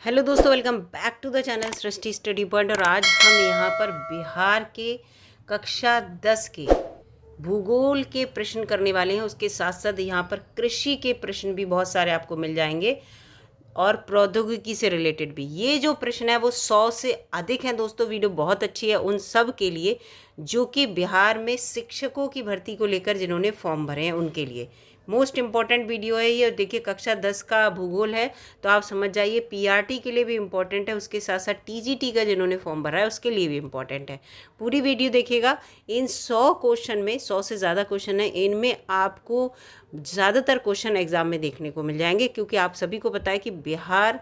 Hello दोस्तों, welcome back to the channel Srishti study point. और आज हम यहाँ पर बिहार के कक्षा 10 के भूगोल के प्रश्न करने वाले हैं। उसके साथ साथ यहाँ पर कृषि के प्रश्न भी बहुत सारे आपको मिल जाएंगे और प्रौद्योगिकी से रिलेटेड भी। ये जो प्रश्न है वो 100 से अधिक हैं दोस्तों। वीडियो बहुत अच्छी है उन सब के लिए जो कि बिहार में शिक्षकों की भर्ती को लेकर जिन्होंने फॉर्म भरे हैं उनके लिए मोस्ट इम्पॉर्टेंट वीडियो है ये। देखिए, कक्षा 10 का भूगोल है तो आप समझ जाइए पीआरटी के लिए भी इम्पॉर्टेंट है, उसके साथ साथ टीजीटी का जिन्होंने फॉर्म भरा है उसके लिए भी इम्पॉर्टेंट है। पूरी वीडियो देखिएगा। इन 100 क्वेश्चन में 100 से ज़्यादा क्वेश्चन है, इनमें आपको ज़्यादातर क्वेश्चन एग्जाम में देखने को मिल जाएंगे क्योंकि आप सभी को पता है कि बिहार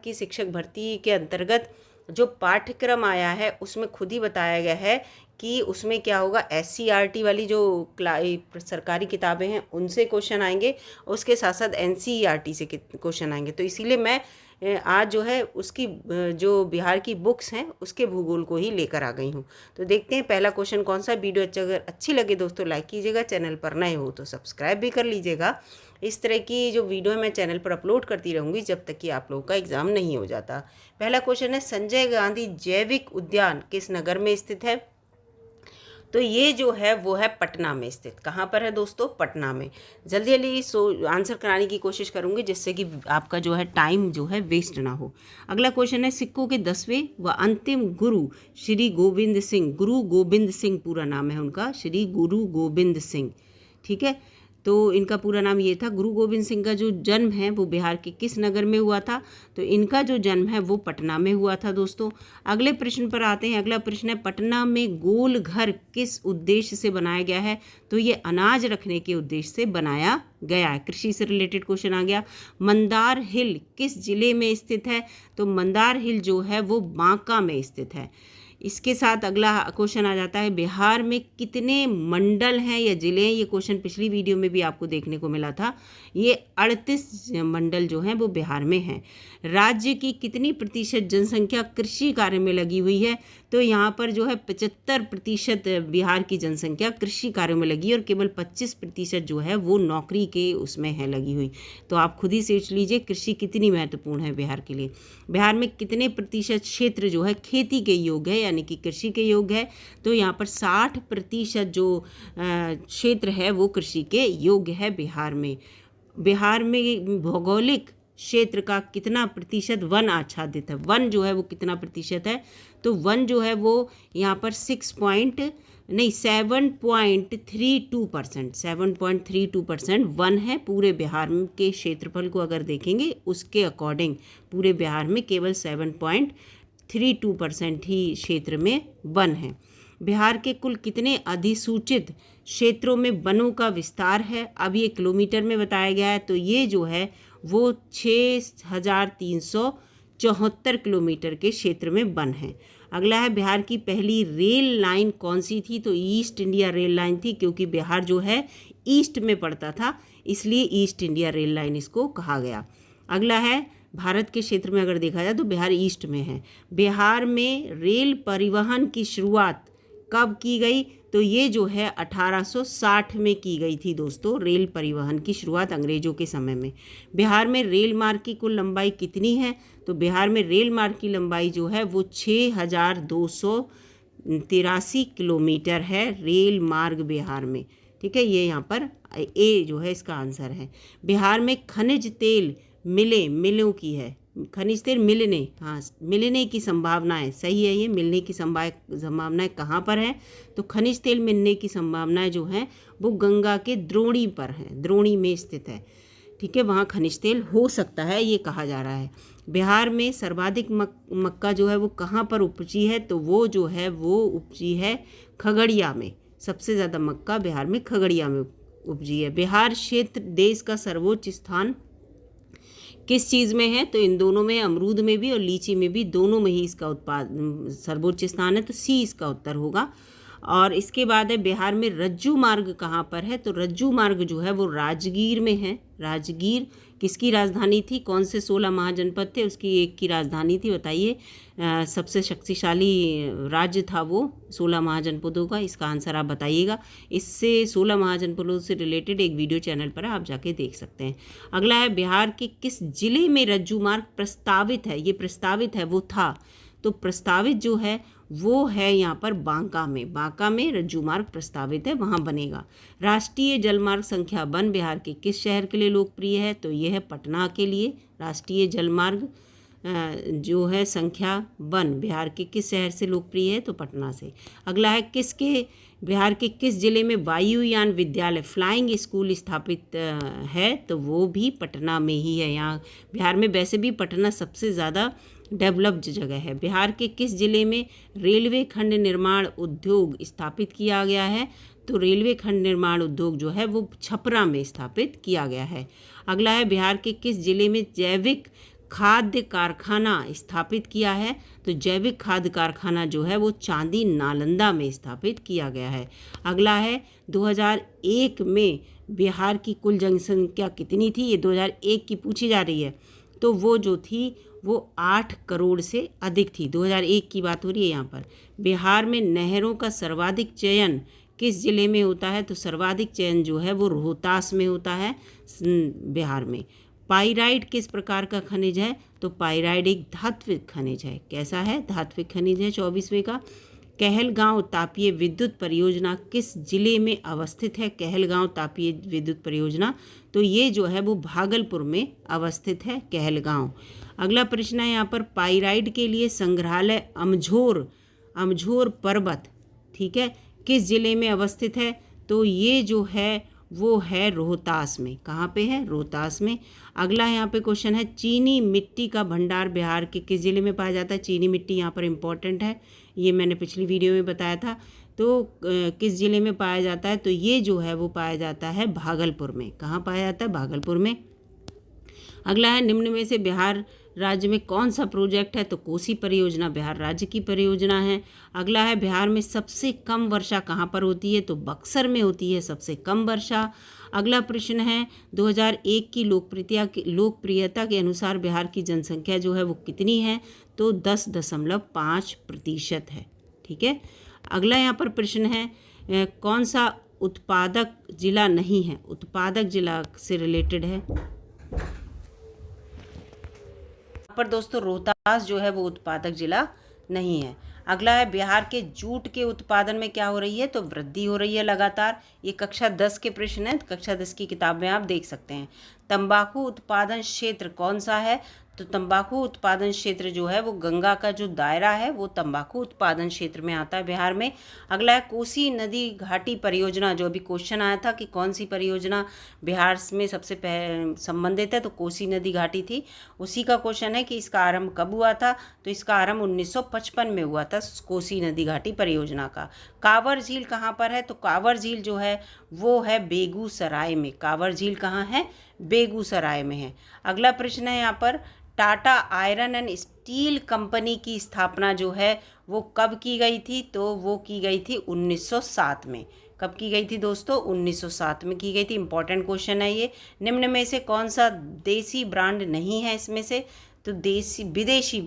की शिक्षक भर्ती के अंतर्गत जो पाठ्यक्रम आया है उसमें खुद ही बताया गया है कि उसमें क्या होगा। एससीईआरटी वाली जो सरकारी किताबें हैं उनसे क्वेश्चन आएंगे, उसके साथ साथ एनसीईआरटी से क्वेश्चन आएंगे। तो इसीलिए मैं आज जो है उसकी जो बिहार की बुक्स हैं उसके भूगोल को ही लेकर आ गई हूँ। तो देखते हैं पहला क्वेश्चन कौन सा। वीडियो अगर अच्छी लगे दोस्तों लाइक कीजिएगा, चैनल पर नए हो तो सब्सक्राइब भी कर लीजिएगा। इस तरह की जो वीडियो मैं चैनल पर अपलोड करती रहूँगी जब तक कि आप लोगों का एग्ज़ाम नहीं हो जाता। पहला क्वेश्चन है, संजय गांधी जैविक उद्यान किस नगर में स्थित है? तो ये जो है वो है पटना में स्थित। कहाँ पर है दोस्तों? पटना में। जल्दी जल्दी आंसर कराने की कोशिश करूँगी जिससे कि आपका जो है टाइम जो है वेस्ट ना हो। अगला क्वेश्चन है, सिखों के 10वें व अंतिम गुरु श्री गोविंद सिंह, गुरु गोबिंद सिंह पूरा नाम है उनका, श्री गुरु गोबिंद सिंह, ठीक है। तो इनका पूरा नाम ये था। गुरु गोबिंद सिंह का जो जन्म है वो बिहार के किस नगर में हुआ था? तो इनका जो जन्म है वो पटना में हुआ था दोस्तों। अगले प्रश्न पर आते हैं। अगला प्रश्न है, पटना में गोल घर किस उद्देश्य से बनाया गया है? तो ये अनाज रखने के उद्देश्य से बनाया गया है। कृषि से रिलेटेड क्वेश्चन आ गया। मंदार हिल किस जिले में स्थित है? तो मंदार हिल जो है वो बांका में स्थित है। इसके साथ अगला क्वेश्चन आ जाता है, बिहार में कितने मंडल हैं या जिले हैं? ये क्वेश्चन पिछली वीडियो में भी आपको देखने को मिला था। ये 38 मंडल जो हैं वो बिहार में हैं। राज्य की कितनी प्रतिशत जनसंख्या कृषि कार्य में लगी हुई है? तो यहाँ पर जो है 75% बिहार की जनसंख्या कृषि कार्यों में लगी और केवल 25% जो है वो नौकरी के उसमें है लगी हुई। तो आप खुद ही सोच लीजिए कृषि कितनी महत्वपूर्ण है बिहार के लिए। बिहार में कितने प्रतिशत क्षेत्र जो है खेती के योग्य है यानी कि कृषि के योग्य है? तो यहाँ पर 60% जो क्षेत्र है वो कृषि के योग्य है बिहार में। बिहार में भौगोलिक क्षेत्र का कितना प्रतिशत वन आच्छादित है? वन जो है वो कितना प्रतिशत है? तो वन जो है वो यहाँ पर 7.32% वन है। पूरे बिहार के क्षेत्रफल को अगर देखेंगे उसके अकॉर्डिंग पूरे बिहार में केवल 7.32% ही क्षेत्र में वन है। बिहार के कुल कितने अधिसूचित क्षेत्रों में वनों का विस्तार है? अब ये किलोमीटर में बताया गया है। तो ये जो है वो 6374 किलोमीटर के क्षेत्र में वन है। अगला है, बिहार की पहली रेल लाइन कौन सी थी? तो ईस्ट इंडिया रेल लाइन थी, क्योंकि बिहार जो है ईस्ट में पड़ता था इसलिए ईस्ट इंडिया रेल लाइन इसको कहा गया। अगला है, भारत के क्षेत्र में अगर देखा जाए तो बिहार ईस्ट में है। बिहार में रेल परिवहन की शुरुआत कब की गई? तो ये जो है 1860 में की गई थी दोस्तों, रेल परिवहन की शुरुआत अंग्रेजों के समय में। बिहार में रेल मार्ग की कुल लंबाई कितनी है? तो बिहार में रेल मार्ग की लंबाई जो है वो 6283 किलोमीटर है रेल मार्ग बिहार में, ठीक है। ये यहाँ पर ए जो है इसका आंसर है। बिहार में खनिज तेल मिलों की है, खनिज तेल मिलने की संभावनाएं, सही है ये, मिलने की संभावनाएं कहाँ पर है? तो खनिज तेल मिलने की संभावनाएं जो हैं वो गंगा के द्रोणी पर हैं, द्रोणी में स्थित है, ठीक है। वहाँ खनिज तेल हो सकता है ये कहा जा रहा है। बिहार में सर्वाधिक मक्का जो है वो कहाँ पर उपजी है? तो वो जो है वो उपजी है खगड़िया में। सबसे ज़्यादा मक्का बिहार में खगड़िया में उपजी है। बिहार क्षेत्र देश का सर्वोच्च स्थान किस चीज़ में है? तो इन दोनों में, अमरूद में भी और लीची में भी, दोनों में ही इसका सर्वोच्च स्थान है। तो सी इसका उत्तर होगा। और इसके बाद है, बिहार में रज्जू मार्ग कहाँ पर है? तो रज्जू मार्ग जो है वो राजगीर में है। राजगीर किसकी राजधानी थी? कौन से 16 महाजनपद थे, उसकी एक की राजधानी थी, बताइए। सबसे शक्तिशाली राज्य था वो 16 महाजनपदों का, इसका आंसर आप बताइएगा। इससे 16 महाजनपदों से रिलेटेड एक वीडियो चैनल पर आप जाके देख सकते हैं। अगला है, बिहार के किस जिले में रज्जू मार्ग प्रस्तावित है? ये प्रस्तावित है, वो था, तो प्रस्तावित जो है वो है यहाँ पर बांका में। बांका में रज्जू मार्ग प्रस्तावित है, वहाँ बनेगा। राष्ट्रीय जलमार्ग संख्या 1 बिहार के किस शहर के लिए लोकप्रिय है? तो ये है पटना के लिए। राष्ट्रीय जलमार्ग जो है संख्या 1 बिहार के किस शहर से लोकप्रिय है? तो पटना से। अगला है, बिहार के किस जिले में वायुयान विद्यालय फ्लाइंग स्कूल स्थापित है? तो वो भी पटना में ही है। यहाँ बिहार में वैसे भी पटना सबसे ज़्यादा डेवलप्ड जगह है। बिहार के किस जिले में रेलवे खंड निर्माण उद्योग स्थापित किया गया है? तो रेलवे खंड निर्माण उद्योग जो है वो छपरा में स्थापित किया गया है। अगला है, बिहार के किस जिले में जैविक खाद्य कारखाना स्थापित किया है? तो जैविक खाद्य कारखाना जो है वो चांदी नालंदा में स्थापित किया गया है। अगला है, 2001 में बिहार की कुल जनसंख्या कितनी थी? ये 2001 की पूछी जा रही है, तो वो जो थी वो 8 करोड़ से अधिक थी। 2001 की बात हो रही है यहाँ पर। बिहार में नहरों का सर्वाधिक चयन किस जिले में होता है? तो सर्वाधिक चयन जो है वो रोहतास में होता है बिहार में। पाइराइट किस प्रकार का खनिज है? तो पाइराइट एक धात्विक खनिज है। कैसा है? धात्विक खनिज है। 24वें का, कहलगांव तापीय विद्युत परियोजना किस जिले में अवस्थित है? कहलगांव तापीय विद्युत परियोजना, तो ये जो है वो भागलपुर में अवस्थित है कहलगांव। अगला प्रश्न है यहाँ पर, पाइराइट के लिए संग्रहालय अमझोर पर्वत, ठीक है, किस जिले में अवस्थित है? तो ये जो है वो है रोहतास में। कहाँ पे है? रोहतास में। अगला यहाँ पे क्वेश्चन है, चीनी मिट्टी का भंडार बिहार के किस जिले में पाया जाता है? चीनी मिट्टी यहाँ पर इम्पोर्टेंट है, ये मैंने पिछली वीडियो में बताया था। तो किस जिले में पाया जाता है? तो ये जो है वो पाया जाता है भागलपुर में। कहाँ पाया जाता है? भागलपुर में। अगला है, निम्न में से बिहार राज्य में कौन सा प्रोजेक्ट है? तो कोसी परियोजना बिहार राज्य की परियोजना है। अगला है, बिहार में सबसे कम वर्षा कहाँ पर होती है? तो बक्सर में होती है सबसे कम वर्षा। अगला प्रश्न है, 2001 की लोकप्रियता के अनुसार बिहार की जनसंख्या जो है वो कितनी है? तो 10.5% है, ठीक है। अगला यहाँ पर प्रश्न है, कौन सा उत्पादक जिला नहीं है? उत्पादक जिला से रिलेटेड है पर दोस्तों, रोहतास जो है वो उत्पादक जिला नहीं है। अगला है, बिहार के जूट के उत्पादन में क्या हो रही है? तो वृद्धि हो रही है लगातार। ये कक्षा 10 के प्रश्न हैं, कक्षा 10 की किताब में आप देख सकते हैं। तंबाकू उत्पादन क्षेत्र कौन सा है? तो तंबाकू उत्पादन क्षेत्र जो है वो गंगा का जो दायरा है वो तंबाकू उत्पादन क्षेत्र में आता है बिहार में। अगला है, कोसी नदी घाटी परियोजना, जो अभी क्वेश्चन आया था कि कौन सी परियोजना बिहार में सबसे संबंधित है, तो कोसी नदी घाटी थी। उसी का क्वेश्चन है कि इसका आरंभ कब हुआ था? तो इसका आरंभ 1955 में हुआ था, कोसी नदी घाटी परियोजना का। कांवर झील कहाँ पर है? तो कांवर झील जो है वो है बेगूसराय में। कांवर झील कहाँ है? बेगूसराय में है। अगला प्रश्न है यहाँ पर, Tata iron and steel company की स्थापना जो है वो कब की गई थी? तो वो की गई थी 1907 में। कब की गई थी दोस्तों? 1907 में की गई थी। इंपॉर्टेंट क्वेश्चन है ये। निम्न में से कौन सा देसी ब्रांड नहीं है इसमें से? तो विदेशी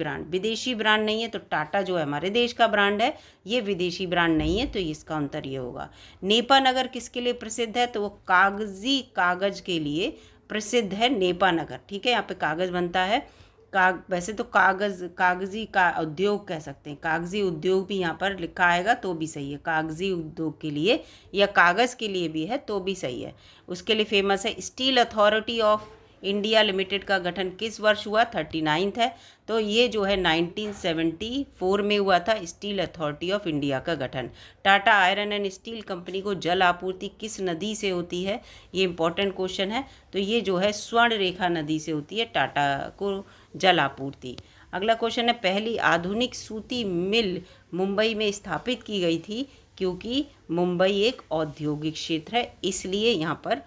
ब्रांड नहीं है। तो टाटा जो है हमारे देश का ब्रांड है, ये विदेशी ब्रांड नहीं है, तो इसका उत्तर ये होगा। नेपा नगर किसके लिए प्रसिद्ध है? तो वो कागज के लिए प्रसिद्ध है नेपा नगर, ठीक है। यहाँ पे कागज़ बनता है। वैसे तो कागजी का उद्योग कह सकते हैं, कागजी उद्योग भी यहाँ पर लिखा आएगा तो भी सही है। कागजी उद्योग के लिए या कागज़ के लिए भी है तो भी सही है। उसके लिए फेमस है। Steel authority of India limited का गठन किस वर्ष हुआ? 39 है। तो ये जो है 1974 में हुआ था स्टील अथॉरिटी ऑफ इंडिया का गठन। Tata iron and steel company को जल आपूर्ति किस नदी से होती है? ये इंपॉर्टेंट क्वेश्चन है। तो ये जो है स्वर्ण रेखा नदी से होती है टाटा को जल आपूर्ति। अगला क्वेश्चन है, पहली आधुनिक सूती मिल मुंबई में स्थापित की गई थी, क्योंकि मुंबई एक औद्योगिक क्षेत्र है इसलिए यहाँ पर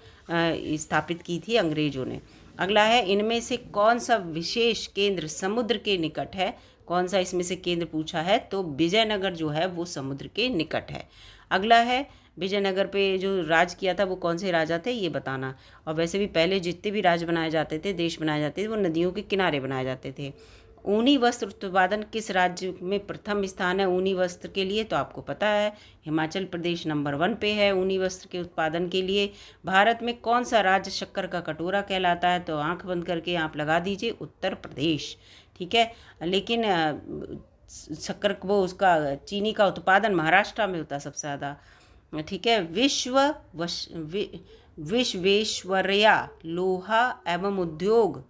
स्थापित की थी अंग्रेजों ने। अगला है, इनमें से कौन सा विशेष केंद्र समुद्र के निकट है? कौन सा इसमें से केंद्र पूछा है? तो विजयनगर जो है वो समुद्र के निकट है। अगला है, विजयनगर पे जो राज किया था वो कौन से राजा थे ये बताना। और वैसे भी पहले जितने भी राज बनाए जाते थे, देश बनाए जाते थे, वो नदियों के किनारे बनाए जाते थे। ऊनी वस्त्र उत्पादन किस राज्य में प्रथम स्थान है ऊनी वस्त्र के लिए? तो आपको पता है हिमाचल प्रदेश नंबर 1 पे है ऊनी वस्त्र के उत्पादन के लिए। भारत में कौन सा राज्य शक्कर का कटोरा कहलाता है? तो आंख बंद करके आप लगा दीजिए, उत्तर प्रदेश। ठीक है, लेकिन शक्कर वो उसका चीनी का उत्पादन महाराष्ट्र में होता है सबसे ज़्यादा। ठीक है, विश्वेश्वरैया लोहा एवं उद्योग,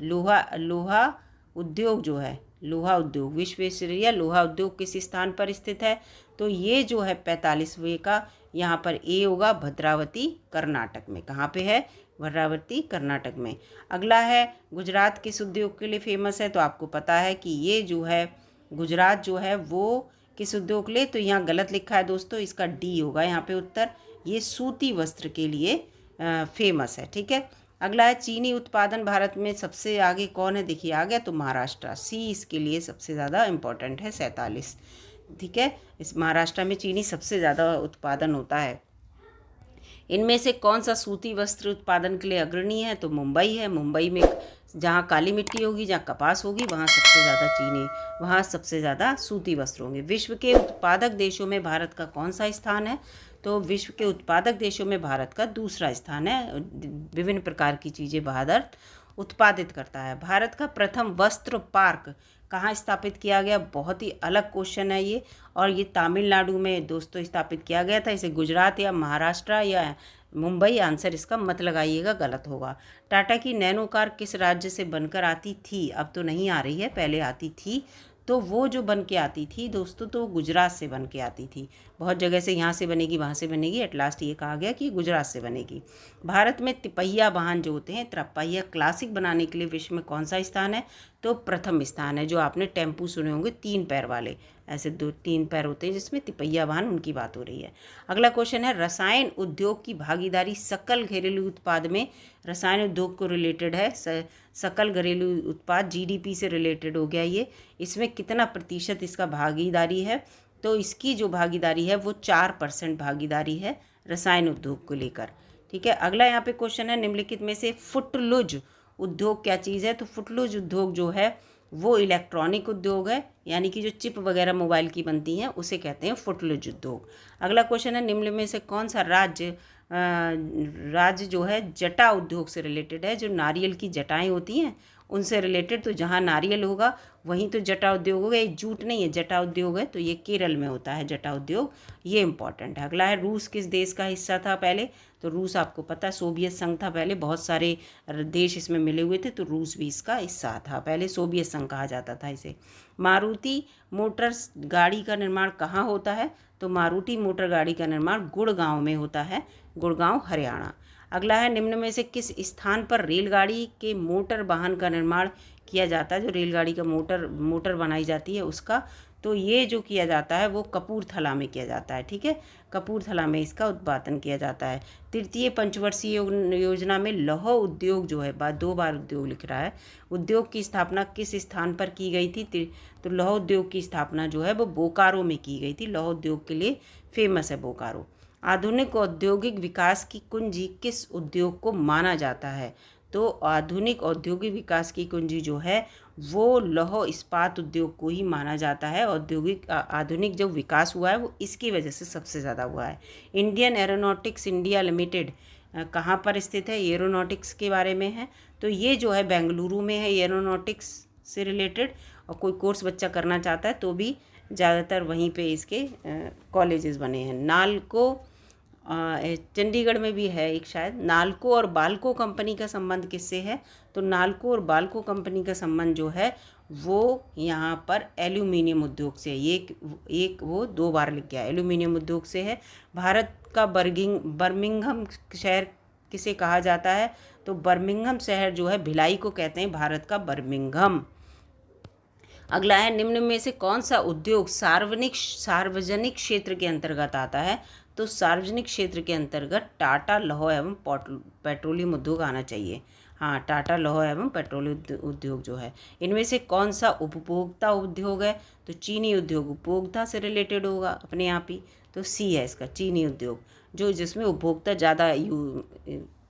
लोहा उद्योग जो है, लोहा उद्योग, विश्वेश्वरैया लोहा उद्योग किस स्थान पर स्थित है? तो ये जो है 45वें का यहाँ पर ए होगा, भद्रावती कर्नाटक में। कहाँ पे है? भद्रावती कर्नाटक में। अगला है गुजरात किस उद्योग के लिए फेमस है? तो आपको पता है कि ये जो है गुजरात जो है वो किस उद्योग के लिए, तो यहाँ गलत लिखा है दोस्तों, इसका डी होगा यहाँ पे उत्तर। ये सूती वस्त्र के लिए फेमस है। ठीक है, अगला है चीनी उत्पादन भारत में सबसे आगे कौन है? देखिए आ गया तो महाराष्ट्र, सी इसके लिए सबसे ज़्यादा इम्पोर्टेंट है, 47। ठीक है, इस महाराष्ट्र में चीनी सबसे ज़्यादा उत्पादन होता है। इनमें से कौन सा सूती वस्त्र उत्पादन के लिए अग्रणी है? तो मुंबई है। मुंबई में जहाँ काली मिट्टी होगी, जहाँ कपास होगी, वहाँ सबसे ज़्यादा चीनी, वहाँ सबसे ज़्यादा सूती वस्त्र होंगे। विश्व के उत्पादक देशों में भारत का कौन सा स्थान है? तो विश्व के उत्पादक देशों में भारत का दूसरा स्थान है। विभिन्न प्रकार की चीज़ें भारत उत्पादित करता है। भारत का प्रथम वस्त्र पार्क कहाँ स्थापित किया गया? बहुत ही अलग क्वेश्चन है ये, और ये तमिलनाडु में दोस्तों स्थापित किया गया था। इसे गुजरात या महाराष्ट्र या मुंबई, आंसर इसका मत लगाइएगा, गलत होगा। टाटा की नैनो कार किस राज्य से बनकर आती थी? अब तो नहीं आ रही है, पहले आती थी। तो वो जो बन के आती थी दोस्तों, तो वो गुजरात से बन के आती थी। बहुत जगह से यहाँ से बनेगी, वहाँ से बनेगी, एट लास्ट ये कहा गया कि गुजरात से बनेगी। भारत में तिपहिया वाहन जो होते हैं, तिपहिया क्लासिक बनाने के लिए विश्व में कौन सा स्थान है? तो प्रथम स्थान है। जो आपने टेम्पू सुने होंगे 3 पैर वाले, ऐसे 2-3 पैर होते हैं जिसमें तिपहिया वाहन, उनकी बात हो रही है। अगला क्वेश्चन है रसायन उद्योग की भागीदारी सकल घरेलू उत्पाद में, रसायन उद्योग को रिलेटेड है, सकल घरेलू उत्पाद जीडीपी से रिलेटेड हो गया ये। इसमें कितना प्रतिशत इसका भागीदारी है? तो इसकी जो भागीदारी है वो 4% भागीदारी है रसायन उद्योग को लेकर। ठीक है, अगला यहाँ पे क्वेश्चन है निम्नलिखित में से फुटलूज उद्योग क्या चीज़ है? तो फुटलूज उद्योग जो है वो इलेक्ट्रॉनिक उद्योग है, यानी कि जो चिप वगैरह मोबाइल की बनती हैं उसे कहते हैं फुटलूज उद्योग। अगला क्वेश्चन है निम्न में से कौन सा राज्य जो है जटा उद्योग से रिलेटेड है? जो नारियल की जटाएं होती हैं उनसे रिलेटेड, तो जहाँ नारियल होगा वहीं तो जटा उद्योग होगा। ये जूट नहीं है, जटा उद्योग है, तो ये केरल में होता है जटा उद्योग, ये इंपॉर्टेंट है। अगला है रूस किस देश का हिस्सा था पहले? तो रूस आपको पता है सोवियत संघ था पहले, बहुत सारे देश इसमें मिले हुए थे, तो रूस भी इसका हिस्सा था, पहले सोवियत संघ कहा जाता था इसे। मारुति मोटर्स गाड़ी का निर्माण कहाँ होता है? तो मारुति मोटर गाड़ी का निर्माण गुड़गांव में होता है, गुड़गांव हरियाणा। अगला है निम्न में से किस स्थान पर रेलगाड़ी के मोटर वाहन का निर्माण किया जाता है? जो रेलगाड़ी का मोटर बनाई जाती है उसका, तो ये जो किया जाता है वो कपूरथला में किया जाता है। ठीक है, कपूरथला में इसका उत्पादन किया जाता है। तृतीय पंचवर्षीय योजना में लौह उद्योग जो है, 2 बार उद्योग लिख रहा है, उद्योग की स्थापना किस स्थान पर की गई थी? तो लौह उद्योग की स्थापना जो है वो बोकारो में की गई थी। लौह उद्योग के लिए फेमस है बोकारो। आधुनिक औद्योगिक विकास की कुंजी किस उद्योग को माना जाता है? तो आधुनिक औद्योगिक विकास की कुंजी जो है वो लौह इस्पात उद्योग को ही माना जाता है। औद्योगिक आधुनिक जो विकास हुआ है वो इसकी वजह से सबसे ज़्यादा हुआ है। इंडियन एरोनॉटिक्स इंडिया लिमिटेड कहाँ पर स्थित है? एरोनॉटिक्स के बारे में है, तो ये जो है बेंगलुरु में है एरोनॉटिक्स से रिलेटेड। और कोई कोर्स बच्चा करना चाहता है तो भी ज़्यादातर वहीं पे इसके कॉलेजेस बने हैं। नालको चंडीगढ़ में भी है एक शायद। नालको और बाल्को कंपनी का संबंध किससे है? तो नालको और बाल्को कंपनी का संबंध जो है वो यहाँ पर एल्यूमिनियम उद्योग से है। एक वो 2 बार लिख गया, एल्यूमिनियम उद्योग से है। भारत का बर्मिंघम शहर किसे कहा जाता है? तो बर्मिंघम शहर जो है भिलाई को कहते हैं, भारत का बर्मिंघम। अगला है निम्न में से कौन सा उद्योग सार्वजनिक क्षेत्र के अंतर्गत आता है? तो सार्वजनिक क्षेत्र के अंतर्गत टाटा लौह एवं पेट्रोलियम उद्योग आना चाहिए। हाँ, टाटा लौह एवं पेट्रोलियम उद्योग जो है। इनमें से कौन सा उपभोक्ता उद्योग है? तो चीनी उद्योग उपभोक्ता से रिलेटेड होगा अपने आप ही, तो सी है इसका, चीनी उद्योग, जो जिसमें उपभोक्ता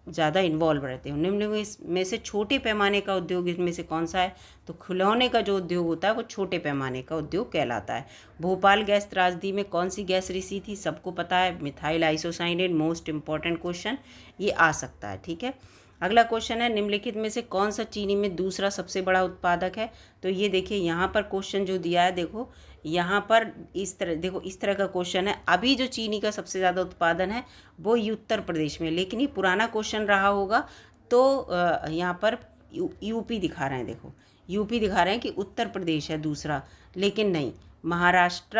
ज़्यादा इन्वॉल्व रहते हैं। निम्न में से छोटे पैमाने का उद्योग इसमें से कौन सा है? तो खिलौने का जो उद्योग होता है वो छोटे पैमाने का उद्योग कहलाता है। भोपाल गैस त्रासदी में कौन सी गैस रिसी थी? सबको पता है, methyl isocyanate. Most important question ये आ सकता है, ठीक है। अगला क्वेश्चन है, निम्नलिखित में से कौन सा चीनी में दूसरा सबसे बड़ा उत्पादक है? तो ये देखिए यहाँ पर क्वेश्चन जो दिया है, देखो यहाँ पर इस तरह, देखो इस तरह का क्वेश्चन है। अभी जो चीनी का सबसे ज़्यादा उत्पादन है वो उत्तर प्रदेश में, लेकिन ये पुराना क्वेश्चन रहा होगा तो यहाँ पर यूपी दिखा रहे हैं। देखो यूपी दिखा रहे हैं कि उत्तर प्रदेश है दूसरा, लेकिन नहीं, महाराष्ट्र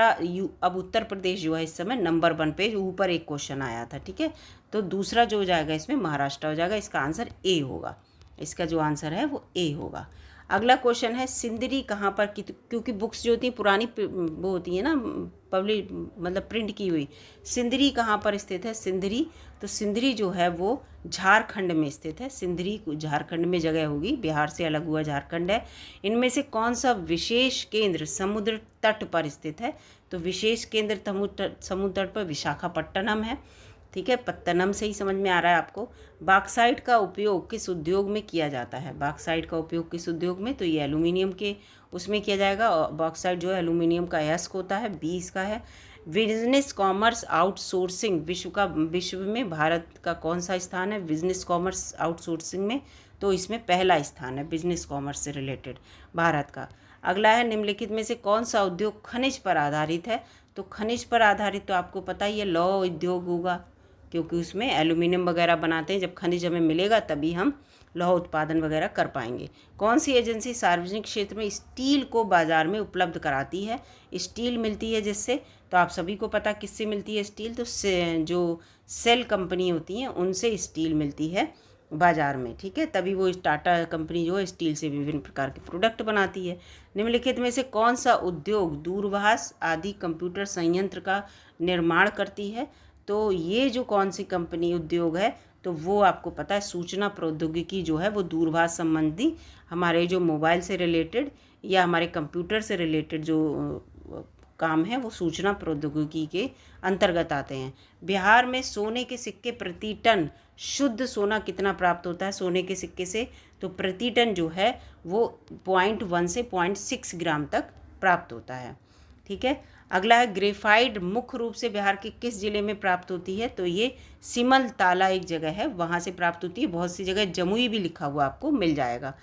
अब उत्तर प्रदेश जो है इस समय नंबर 1 पे ऊपर एक क्वेश्चन आया था, ठीक है। तो दूसरा जो हो जाएगा इसमें महाराष्ट्र हो जाएगा। इसका आंसर ए होगा, इसका जो आंसर है वो ए होगा। अगला क्वेश्चन है, सिंदरी कहाँ पर, क्योंकि बुक्स जो होती हैं पुरानी वो होती है ना, पब्लिक मतलब प्रिंट की हुई। सिंदरी कहाँ पर स्थित है? सिंदरी, तो सिंदरी जो है वो झारखंड में स्थित है। सिंदरी झारखंड में जगह होगी, बिहार से अलग हुआ झारखंड है। इनमें से कौन सा विशेष केंद्र समुद्र तट पर स्थित है? तो विशेष केंद्र समुद्र तट पर विशाखापट्टनम है, ठीक है। पत्तनम से ही समझ में आ रहा है आपको। बॉक्साइट का उपयोग किस उद्योग में किया जाता है? बॉक्साइट का उपयोग किस उद्योग में? तो ये एल्यूमिनियम के उसमें किया जाएगा। और बॉक्साइट जो है एल्यूमिनियम का अयस्क होता है, 20 का है। बिजनेस कॉमर्स आउटसोर्सिंग विश्व में भारत का कौन सा स्थान है बिजनेस कॉमर्स आउटसोर्सिंग में? तो इसमें पहला स्थान है बिजनेस कॉमर्स से रिलेटेड भारत का। अगला है, निम्नलिखित में से कौन सा उद्योग खनिज पर आधारित है? तो खनिज पर आधारित तो आपको पता ही है लौह उद्योग होगा, क्योंकि उसमें एल्यूमिनियम वगैरह बनाते हैं। जब खनिज हमें मिलेगा तभी हम लौह उत्पादन वगैरह कर पाएंगे। कौन सी एजेंसी सार्वजनिक क्षेत्र में स्टील को बाजार में उपलब्ध कराती है? स्टील मिलती है जिससे, तो आप सभी को पता किससे मिलती है स्टील? तो जो सेल कंपनी होती हैं उनसे स्टील मिलती है बाजार में, ठीक है। तभी वो टाटा कंपनी जो है स्टील से विभिन्न प्रकार के प्रोडक्ट बनाती है। निम्नलिखित में से कौन सा उद्योग दूरभाष आदि कंप्यूटर संयंत्र का निर्माण करती है? तो ये जो कौन सी कंपनी उद्योग है, तो वो आपको पता है सूचना प्रौद्योगिकी जो है वो दूरभाष संबंधी हमारे जो मोबाइल से रिलेटेड या हमारे कंप्यूटर से रिलेटेड जो काम है वो सूचना प्रौद्योगिकी के अंतर्गत आते हैं। बिहार में सोने के सिक्के प्रति टन शुद्ध सोना कितना प्राप्त होता है सोने के सिक्के से? तो प्रति टन जो है वो 0.1 से 0.6 ग्राम तक प्राप्त होता है, ठीक है। अगला है, ग्रेफाइट मुख्य रूप से बिहार के किस जिले में प्राप्त होती है? तो ये सिमल ताला एक जगह है, वहाँ से प्राप्त होती है। बहुत सी जगह जमुई भी लिखा हुआ आपको मिल जाएगा।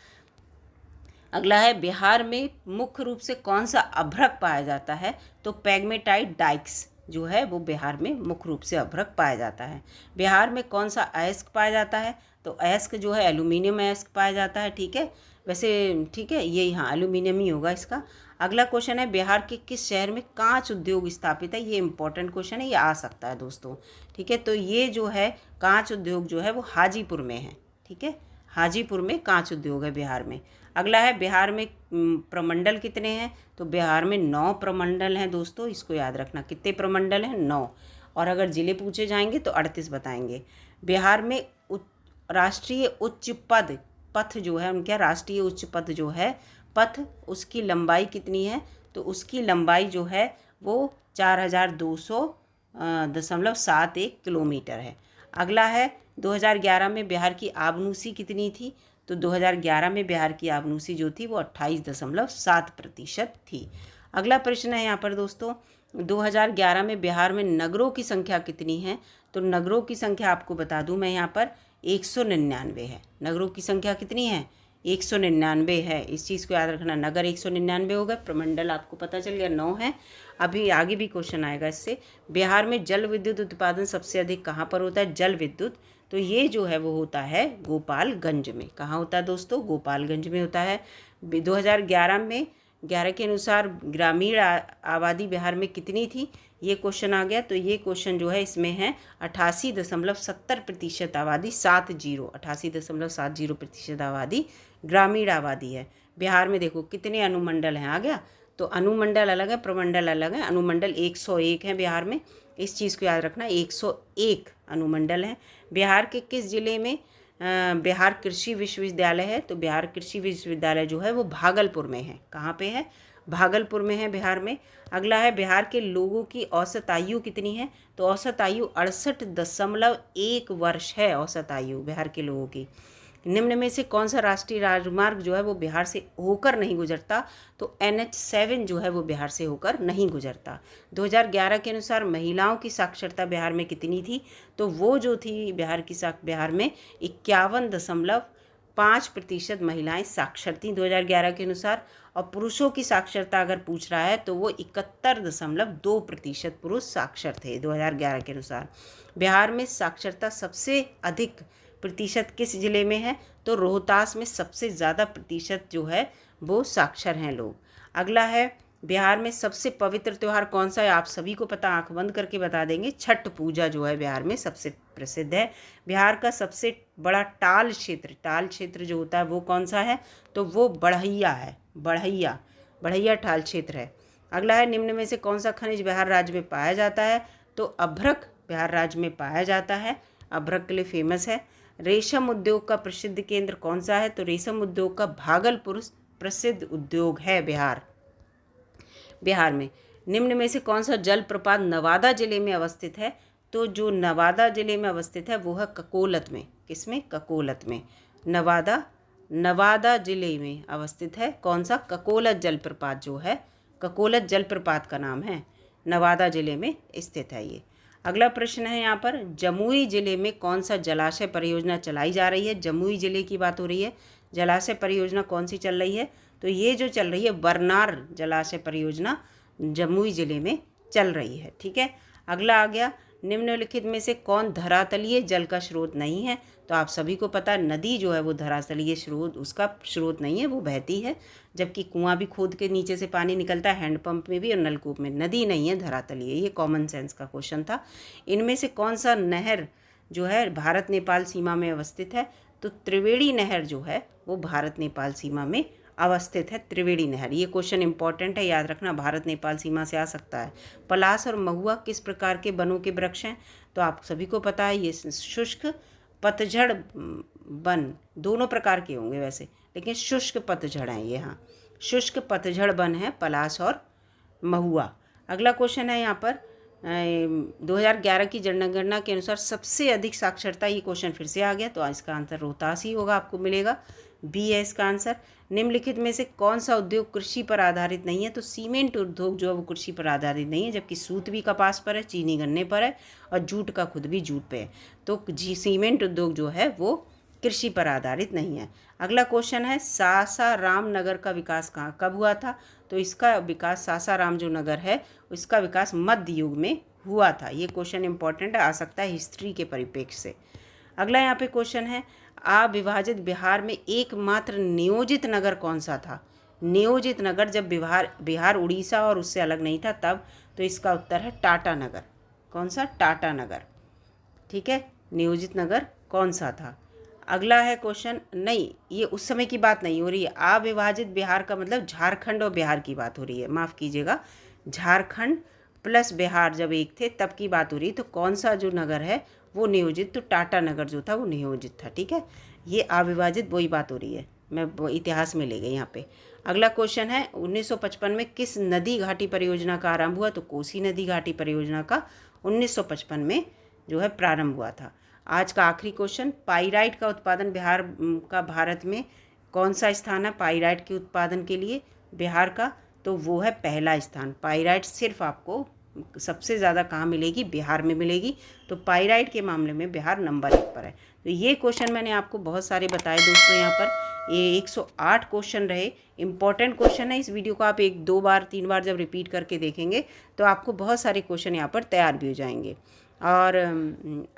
अगला है, बिहार में मुख्य रूप से कौन सा अभ्रक पाया जाता है? तो पैग्मेटाइट डाइक्स जो है वो बिहार में मुख्य रूप से अभ्रक पाया जाता है। बिहार में कौन सा अयस्क पाया जाता है? तो अयस्क जो है एल्यूमिनियम अयस्क पाया जाता है, ठीक है। वैसे ठीक है, ये हाँ एल्यूमिनियम ही होगा इसका। अगला क्वेश्चन है, बिहार के किस शहर में कांच उद्योग स्थापित है? ये इंपॉर्टेंट क्वेश्चन है, ये आ सकता है दोस्तों, ठीक है। तो ये जो है कांच उद्योग जो है वो हाजीपुर में है, ठीक है। हाजीपुर में कांच उद्योग है बिहार में। अगला है, बिहार में प्रमंडल कितने हैं? तो बिहार में 9 प्रमंडल हैं दोस्तों, इसको याद रखना। कितने प्रमंडल हैं? 9। और अगर जिले पूछे जाएंगे तो 38 बताएंगे। बिहार में राष्ट्रीय उच्च पथ जो है उनका राष्ट्रीय उच्च पथ जो है पथ, उसकी लंबाई कितनी है? तो उसकी लंबाई जो है वो 4200.71 किलोमीटर है। अगला है, 2011 में बिहार की आबनूसी कितनी थी? तो 2011 में बिहार की आबनूसी जो थी वो 28.7% थी। अगला प्रश्न है यहाँ पर दोस्तों, 2011 में बिहार में नगरों की संख्या कितनी है? तो नगरों की संख्या आपको बता दूं मैं यहाँ पर 199 है। नगरों की संख्या कितनी है? 199 है। इस चीज़ को याद रखना, नगर 199 हो गए, प्रमंडल आपको पता चल गया 9 है। अभी आगे भी क्वेश्चन आएगा इससे। बिहार में जल विद्युत उत्पादन सबसे अधिक कहाँ पर होता है? जल विद्युत, तो ये जो है वो होता है गोपालगंज में। कहाँ होता है दोस्तों? गोपालगंज में होता है। 2011 में 11 के अनुसार ग्रामीण आबादी बिहार में कितनी थी? ये क्वेश्चन आ गया। तो ये क्वेश्चन जो है इसमें है 88.70% आबादी, 88.70% आबादी ग्रामीण आबादी है। बिहार में देखो कितने अनुमंडल हैं, आ गया। तो अनुमंडल अलग है, प्रमंडल अलग है। अनुमंडल 101 है बिहार में, इस चीज़ को याद रखना, 101 अनुमंडल हैं। बिहार के किस जिले में बिहार कृषि विश्वविद्यालय है, तो बिहार कृषि विश्वविद्यालय जो है वो भागलपुर में है। कहाँ पे है? भागलपुर में है, बिहार में। अगला है, बिहार के लोगों की औसत आयु कितनी है? तो औसत आयु 68.1 वर्ष है औसत आयु बिहार के लोगों की। निम्न में से कौन सा राष्ट्रीय राजमार्ग जो है वो बिहार से होकर नहीं गुजरता? तो NH7 जो है वो बिहार से होकर नहीं गुजरता। 2011 के अनुसार महिलाओं की साक्षरता बिहार में कितनी थी? तो वो जो थी बिहार में 51.5% महिलाएं साक्षर थीं 2011 के अनुसार। और पुरुषों की साक्षरता अगर पूछ रहा है तो वो 71.2% पुरुष साक्षर थे 2011 के अनुसार। बिहार में साक्षरता सबसे अधिक प्रतिशत किस जिले में है? तो रोहतास में सबसे ज़्यादा प्रतिशत जो है वो साक्षर हैं लोग। अगला है, बिहार में सबसे पवित्र त्यौहार कौन सा है? आप सभी को पता, आंख बंद करके बता देंगे। छठ पूजा जो है बिहार में सबसे प्रसिद्ध है। बिहार का सबसे बड़ा टाल क्षेत्र जो होता है वो कौन सा है? तो वो बढ़ैया है, बढ़ैया टाल क्षेत्र है। अगला है, निम्न में से कौन सा खनिज बिहार राज्य में पाया जाता है? तो अभ्रक बिहार राज्य में पाया जाता है, अभ्रक के लिए फेमस है। रेशम उद्योग का प्रसिद्ध केंद्र कौन सा है? तो रेशम उद्योग का भागलपुर प्रसिद्ध उद्योग है बिहार में। निम्न में से कौन सा जलप्रपात नवादा जिले में अवस्थित है? तो जो नवादा जिले में अवस्थित है वो है ककोलत में। किसमें? ककोलत में। नवादा जिले में अवस्थित है कौन सा? ककोलत जलप्रपात जो है, ककोलत जलप्रपात का नाम है, नवादा जिले में स्थित है ये। अगला प्रश्न है यहाँ पर, जमुई जिले में कौन सा जलाशय परियोजना चलाई जा रही है? जमुई जिले की बात हो रही है। जलाशय परियोजना कौन सी चल रही है? तो ये जो चल रही है बरनार जलाशय परियोजना जमुई जिले में चल रही है। ठीक है। अगला आ गया, निम्नलिखित में से कौन धरातलीय जल का स्रोत नहीं है? तो आप सभी को पता है नदी जो है वो धरातलीय स्रोत, उसका स्रोत नहीं है, वो बहती है। जबकि कुआं भी खोद के नीचे से पानी निकलता है, हैंडपंप में भी और नलकूप में। नदी नहीं है, धरातलीय। ये कॉमन सेंस का क्वेश्चन था। इनमें से कौन सा नहर जो है भारत नेपाल सीमा में अवस्थित है? तो त्रिवेणी नहर जो है वो भारत नेपाल सीमा में अवस्थित है, त्रिवेणी नहर। ये क्वेश्चन इंपॉर्टेंट है, याद रखना, भारत नेपाल सीमा से आ सकता है। पलास और महुआ किस प्रकार के वनों के वृक्ष हैं? तो आप सभी को पता है ये शुष्क पतझड़ वन दोनों प्रकार के होंगे वैसे, लेकिन शुष्क पतझड़ हैं ये। हाँ, शुष्क पतझड़ वन है पलास और महुआ। अगला क्वेश्चन है यहाँ पर 2011 की जनगणना के अनुसार सबसे अधिक साक्षरता, ये क्वेश्चन फिर से आ गया, तो इसका आंसर रोहतास ही होगा, आपको मिलेगा। बी है इसका आंसर। निम्नलिखित में से कौन सा उद्योग कृषि पर आधारित नहीं है? तो सीमेंट उद्योग जो है वो कृषि पर आधारित नहीं है, जबकि सूत भी कपास पर है, चीनी गन्ने पर है और जूट का खुद भी जूट पे है। तो सीमेंट उद्योग जो है वो कृषि पर आधारित नहीं है। अगला क्वेश्चन है, सासाराम नगर का विकास कब हुआ था? तो इसका विकास, सासाराम जो नगर है इसका विकास मध्य युग में हुआ था। ये क्वेश्चन इंपॉर्टेंट है, आ सकता है हिस्ट्री के परिप्रेक्ष्य से। अगला यहाँ पे क्वेश्चन है, अविभाजित बिहार में एकमात्र नियोजित नगर कौन सा था? नियोजित नगर जब बिहार उड़ीसा और उससे अलग नहीं था तब, तो इसका उत्तर है टाटा नगर। कौन सा? टाटा नगर। ठीक है, नियोजित नगर कौन सा था? अगला है क्वेश्चन, नहीं ये उस समय की बात नहीं हो रही है। अविभाजित बिहार का मतलब झारखंड और बिहार की बात हो रही है, माफ़ कीजिएगा, झारखंड प्लस बिहार जब एक थे तब की बात हो रही है। तो कौन सा जो नगर है वो नियोजित? तो टाटा नगर जो था वो नियोजित था। ठीक है, ये अविभाजित वही बात हो रही है, मैं इतिहास में ले गई यहाँ पे। अगला क्वेश्चन है, 1955 में किस नदी घाटी परियोजना का आरंभ हुआ? तो कोसी नदी घाटी परियोजना का 1955 में जो है प्रारंभ हुआ था। आज का आखिरी क्वेश्चन, पाइराइट का उत्पादन बिहार का भारत में कौन सा स्थान है? पाइराइट के उत्पादन के लिए बिहार का, तो वो है पहला स्थान। पाइराइट सिर्फ आपको सबसे ज़्यादा कहाँ मिलेगी? बिहार में मिलेगी। तो पाइराइट के मामले में बिहार नंबर 1 पर है। तो ये क्वेश्चन मैंने आपको बहुत सारे बताए दोस्तों। यहाँ पर ये 108 क्वेश्चन रहे, इंपॉर्टेंट क्वेश्चन है। इस वीडियो को आप 1, 2 बार 3 बार जब रिपीट करके देखेंगे तो आपको बहुत सारे क्वेश्चन यहाँ पर तैयार भी हो जाएंगे। और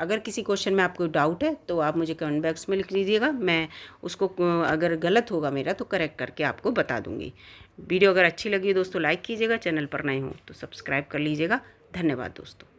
अगर किसी क्वेश्चन में आपको डाउट है तो आप मुझे कमेंट बॉक्स में लिख लीजिएगा, मैं उसको अगर गलत होगा मेरा तो करेक्ट करके आपको बता दूंगी। वीडियो अगर अच्छी लगी दोस्तों लाइक कीजिएगा, चैनल पर नए हो तो सब्सक्राइब कर लीजिएगा। धन्यवाद दोस्तों।